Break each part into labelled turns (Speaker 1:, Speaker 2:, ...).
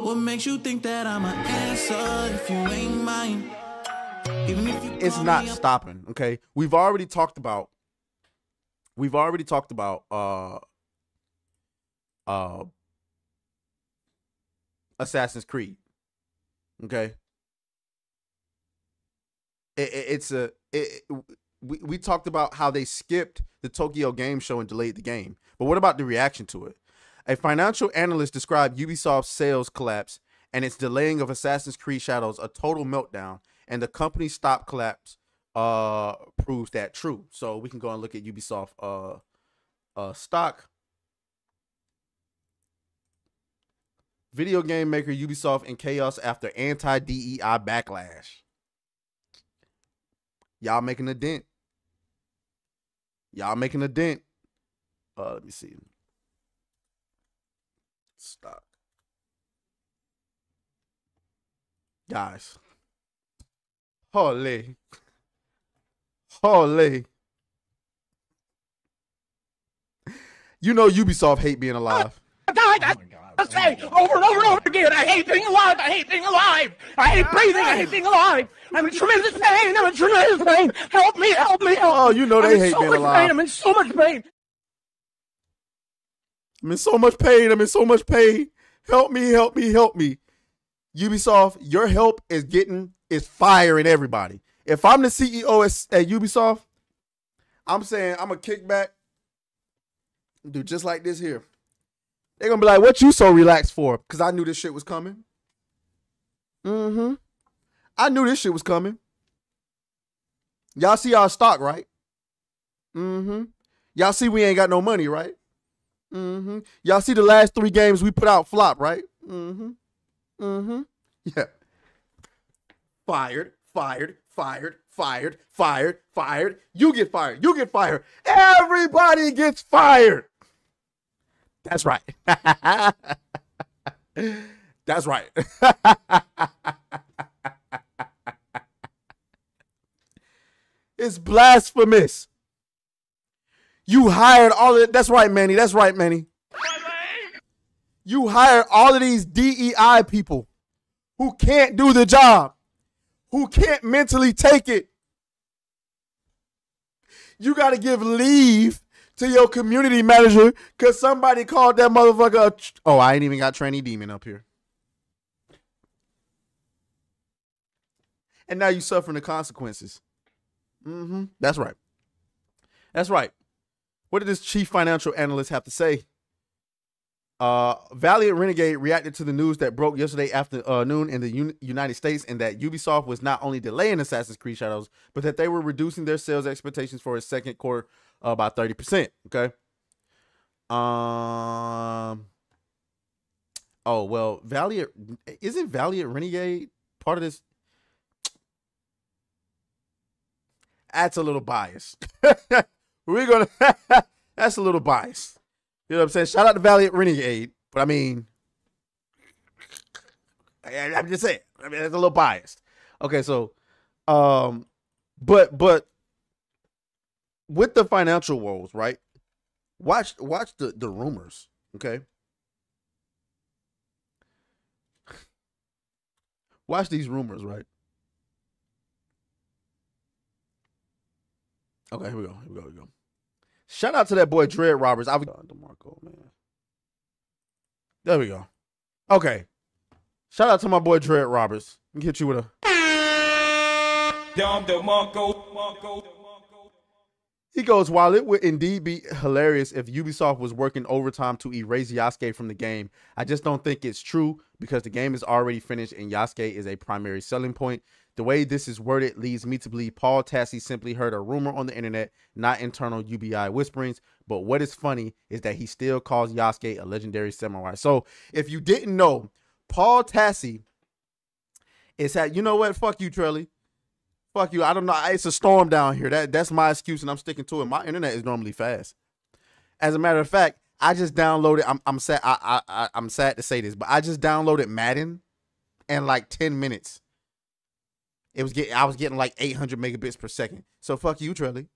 Speaker 1: What makes you think that I'm an answer if you ain't mine? Even if you
Speaker 2: It's not stopping, okay? We've already talked about Assassin's Creed. Okay? We talked about how they skipped the Tokyo Game Show and delayed the game. But what about the reaction to it? A financial analyst described Ubisoft's sales collapse and its delaying of Assassin's Creed Shadows a total meltdown, and the company's stop collapse proves that true. So we can go and look at Ubisoft stock. Video game maker Ubisoft in chaos after anti-DEI backlash. Y'all making a dent. Y'all making a dent. Let me see. Stock. Guys. Holy. Holy. You know Ubisoft hate being alive.
Speaker 3: I say over and over and over again, I hate being alive, I hate being alive, I hate breathing, I hate being alive. I'm in tremendous pain, I'm in tremendous pain. Help me, help me, help me.
Speaker 2: Oh, you know they hate being alive.
Speaker 3: I'm in so much pain.
Speaker 2: I'm in so much pain. I'm in so much pain. Help me, help me, help me. Ubisoft, your help is firing everybody. If I'm the CEO at Ubisoft, I'm saying I'm going to kick back, do just like this here. They're going to be like, what you so relaxed for? Because I knew this shit was coming. I knew this shit was coming. Y'all see our stock, right? Y'all see we ain't got no money, right? Y'all see the last 3 games we put out flop, right? Yeah. Fired, fired, fired, fired, fired, fired. You get fired. You get fired. Everybody gets fired. That's right. That's right. It's blasphemous. You hired all of it. That's right, Manny. That's right, Manny. You hired all of these DEI people who can't do the job, who can't mentally take it. You got to give leave to your community manager because somebody called that motherfucker oh, I ain't even got Tranny Demon up here. And now you suffering the consequences. That's right. That's right. What did this chief financial analyst have to say? Valiant Renegade reacted to the news that broke yesterday afternoon in the United States, and that Ubisoft was not only delaying Assassin's Creed Shadows, but that they were reducing their sales expectations for its second quarter by 30%. Okay. Oh, well, isn't Valiant Renegade part of this? That's a little biased. That's a little biased. You know what I'm saying? Shout out to Valiant Renegade, but I mean, I'm just saying. I mean, it's a little biased. Okay, so, but with the financial woes, right? Watch the rumors. Okay, watch these rumors, right? Okay, here we go. Shout out to that boy Dread Roberts. DeMarco, man. There we go. Okay. Shout out to my boy Dread Roberts. Let me hit you with a. He goes, while it would indeed be hilarious if Ubisoft was working overtime to erase Yasuke from the game, I just don't think it's true because the game is already finished and Yasuke is a primary selling point. The way this is worded leads me to believe Paul Tassi simply heard a rumor on the internet, not internal UBI whisperings. But what is funny is that he still calls Yasuke a legendary samurai. So if you didn't know, Paul Tassi is you know what? Fuck you, Trelly. Fuck you. I don't know. It's a storm down here. That's my excuse, and I'm sticking to it. My internet is normally fast. As a matter of fact, I just downloaded. I'm sad. I'm sad to say this, but I just downloaded Madden in like 10 minutes. I was getting like 800 megabits per second. So fuck you, Trelly.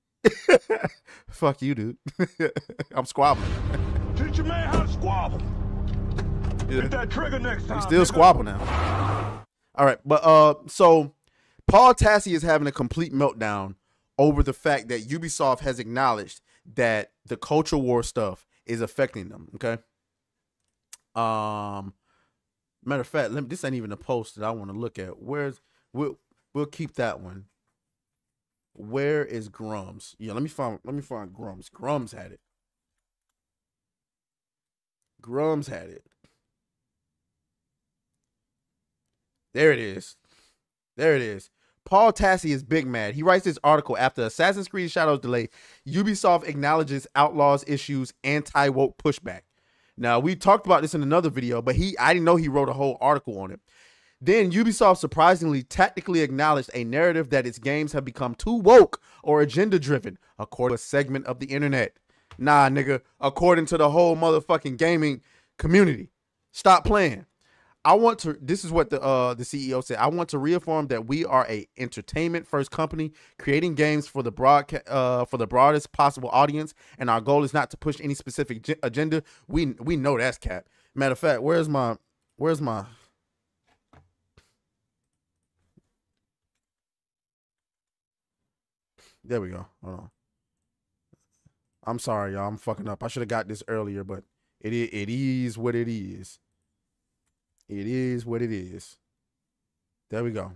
Speaker 2: Fuck you, dude. I'm squabbling.
Speaker 3: Teach your man how to squabble. Hit that trigger next time.
Speaker 2: He's still squabble now. All right, but so Paul Tassi is having a complete meltdown over the fact that Ubisoft has acknowledged that the culture war stuff is affecting them. Okay. Matter of fact, this ain't even a post that I want to look at. We'll keep that one. Where is Grums? Yeah, let me find Grums. Grums had it. Grums had it. There it is. There it is. Paul Tassi is big mad. He writes this article after Assassin's Creed Shadows delay. Ubisoft acknowledges Outlaws issues, anti-woke pushback. Now, we talked about this in another video, but I didn't know he wrote a whole article on it. Then Ubisoft surprisingly tactically acknowledged a narrative that its games have become too woke or agenda-driven, according to a segment of the internet. Nah, nigga, according to the whole motherfucking gaming community. Stop playing. This is what the CEO said. I want to reaffirm that we are a entertainment first company creating games for the broadest possible audience, and our goal is not to push any specific agenda. We know that's cap. Matter of fact, where's my there we go. Hold on. I'm sorry, y'all. I'm fucking up. I should have got this earlier, but it is what it is. It is what it is. There we go.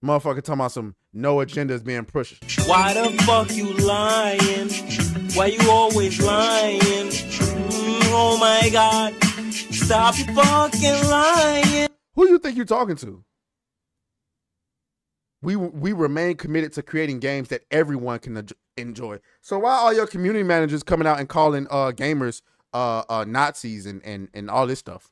Speaker 2: Motherfucker talking about some no agendas being pushed.
Speaker 4: Why the fuck you lying? Why you always lying? Oh my God. Stop fucking lying.
Speaker 2: Who you think you're talking to? We remain committed to creating games that everyone can enjoy. So why are your community managers coming out and calling gamers Nazis and all this stuff?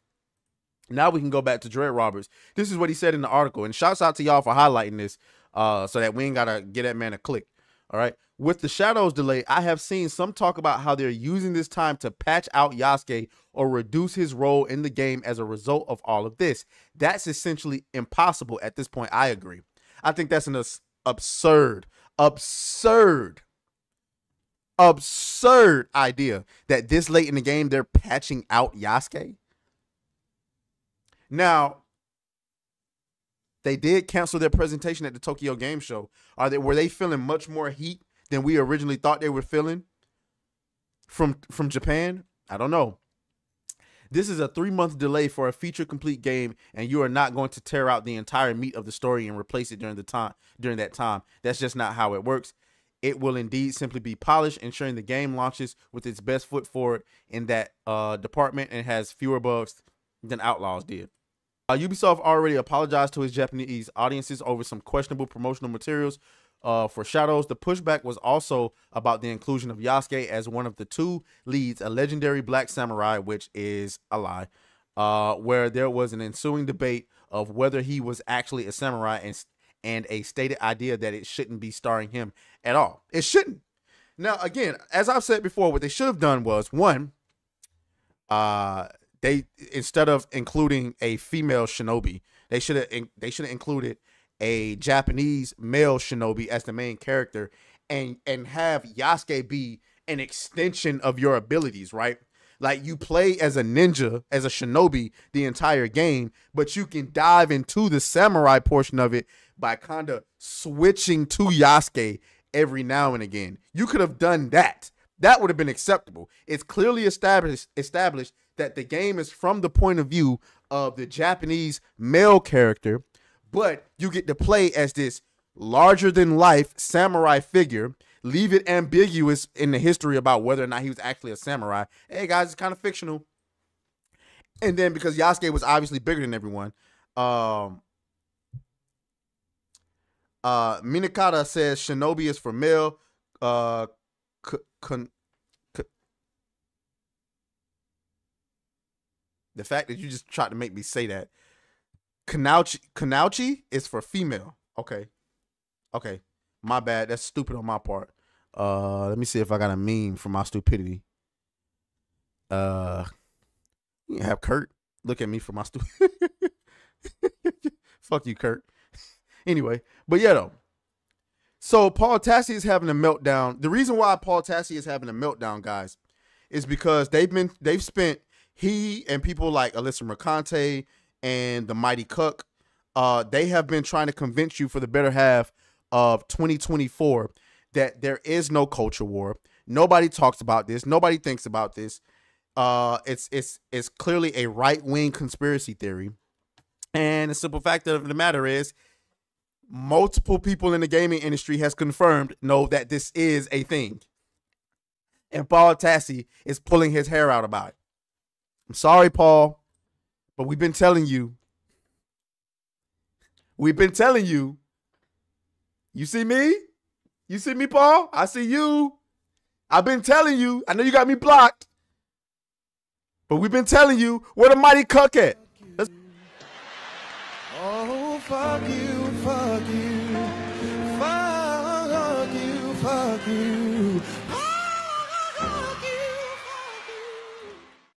Speaker 2: Now we can go back to Dread Roberts. This is what he said in the article. And shouts out to y'all for highlighting this so that we ain't got to get that man a click. All right. With the Shadows delay, I have seen some talk about how they're using this time to patch out Yasuke or reduce his role in the game as a result of all of this. That's essentially impossible at this point. I agree. I think that's an absurd idea that this late in the game they're patching out Yasuke. Now, they did cancel their presentation at the Tokyo Game Show. Were they feeling much more heat than we originally thought they were feeling from Japan? I don't know. This is a 3-month delay for a feature-complete game, and you are not going to tear out the entire meat of the story and replace it during that time. That's just not how it works. It will indeed simply be polished, ensuring the game launches with its best foot forward in that department and has fewer bugs than Outlaws did. Ubisoft already apologized to its Japanese audiences over some questionable promotional materials for Shadows. The pushback was also about the inclusion of Yasuke as one of the 2 leads, a legendary black samurai, which is a lie, where there was an ensuing debate of whether he was actually a samurai and a stated idea that it shouldn't be starring him at all. It shouldn't. Now, again, as I've said before, what they should have done was, one, they, instead of including a female shinobi, they should have included a Japanese male shinobi as the main character, and have Yasuke be an extension of your abilities, right? Like, you play as a ninja, as a shinobi the entire game, but you can dive into the samurai portion of it by kind of switching to Yasuke every now and again. You could have done that. That would have been acceptable. It's clearly established that the game is from the point of view of the Japanese male character, but you get to play as this larger-than-life samurai figure. Leave it ambiguous in the history about whether or not he was actually a samurai. Hey, guys, it's kind of fictional. And then because Yasuke was obviously bigger than everyone, Minakata says shinobi is for male. The fact that you just tried to make me say that. Kanauchi is for female. Okay. Okay. My bad. That's stupid on my part. Let me see if I got a meme for my stupidity. You can have Kurt look at me for my stupid. Fuck you, Kurt. Anyway, but yeah, though. So Paul Tassi is having a meltdown. The reason why Paul Tassi is having a meltdown, guys, is because they've spent he and people like Alyssa Mercante and the Mighty Cook, they have been trying to convince you for the better half of 2024 that there is no culture war. Nobody talks about this. Nobody thinks about this. It's clearly a right-wing conspiracy theory. And the simple fact of the matter is, multiple people in the gaming industry has confirmed that this is a thing. And Paul Tassi is pulling his hair out about it. I'm sorry, Paul, but we've been telling you. We've been telling you. You see me? You see me, Paul? I see you. I've been telling you. I know you got me blocked. But we've been telling you where the Mighty Cook at.
Speaker 1: Oh, fuck you.